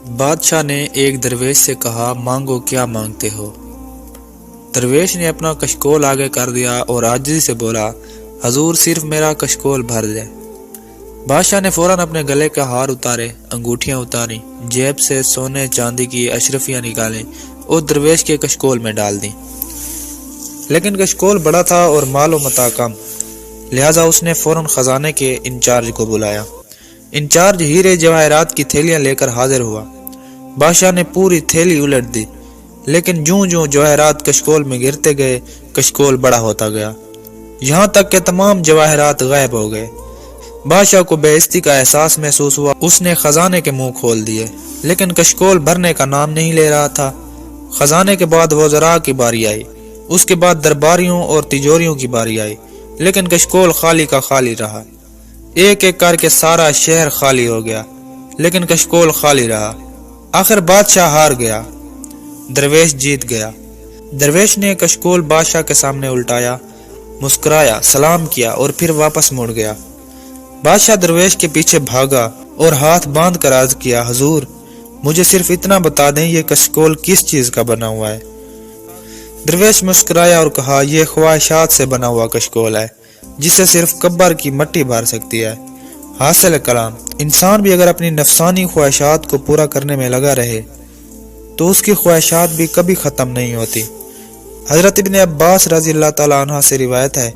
بادشاہ نے ایک درویش سے کہا، مانگو کیا مانگتے ہو؟ درویش نے اپنا کشکول آگے کر دیا اور عاجزی سے بولا، حضور صرف میرا کشکول بھر دیں۔ بادشاہ نے فوراً اپنے گلے کا ہار اتارے، انگوٹھیاں اتاری، جیب سے سونے چاندی کی اشرفیاں نکالیں اور درویش کے کشکول میں ڈال دیں۔ لیکن کشکول بڑا تھا اور مال و متاع کم، لہٰذا اس نے فوراً خزانے کے انچارج کو بلایا۔ انچارج ہیرے جواہرات کی تھیلیاں لے کر حاضر ہوا۔ بادشاہ نے پوری تھیلی الٹ دی، لیکن جوں جوں جواہرات کشکول میں گرتے گئے، کشکول بڑا ہوتا گیا، یہاں تک کہ تمام جواہرات غائب ہو گئے۔ بادشاہ کو بے عزتی کا احساس محسوس ہوا۔ اس نے خزانے کے منہ کھول دیے، لیکن کشکول بھرنے کا نام نہیں لے رہا تھا۔ خزانے کے بعد وزراء کی باری آئی، اس کے بعد درباریوں اور تجوریوں کی باری آئی، لیکن کشکول خالی کا خالی رہا۔ ایک ایک کر کے سارا شہر خالی ہو گیا، لیکن کشکول خالی رہا۔ آخر بادشاہ ہار گیا، درویش جیت گیا۔ درویش نے کشکول بادشاہ کے سامنے الٹایا، مسکرایا، سلام کیا اور پھر واپس مڑ گیا۔ بادشاہ درویش کے پیچھے بھاگا اور ہاتھ باندھ کر عرض کیا، حضور مجھے صرف اتنا بتا دیں یہ کشکول کس چیز کا بنا ہوا ہے؟ درویش مسکرایا اور کہا، یہ خواہشات سے بنا ہوا کشکول ہے، جسے صرف قبر کی مٹی بھر سکتی ہے۔ حاصل کلام، انسان بھی اگر اپنی نفسانی خواہشات کو پورا کرنے میں لگا رہے تو اس کی خواہشات بھی کبھی ختم نہیں ہوتی۔ حضرت ابن عباس رضی اللہ تعالیٰ عنہ سے روایت ہے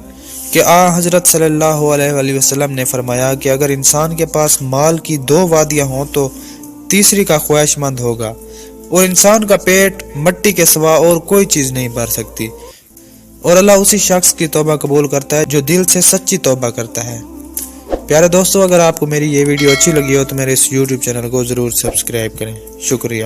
کہ حضرت صلی اللہ علیہ وآلہ وسلم نے فرمایا کہ اگر انسان کے پاس مال کی 2 وادیاں ہوں تو تیسری کا خواہش مند ہوگا، اور انسان کا پیٹ مٹی کے سوا اور کوئی چیز نہیں بھر سکتی، اور اللہ اسی شخص کی توبہ قبول کرتا ہے جو دل سے سچی توبہ کرتا ہے۔ پیارے دوستو، اگر آپ کو میری یہ ویڈیو اچھی لگی ہو تو میرے اس YouTube چینل کو ضرور سبسکرائب کریں۔ شکریہ۔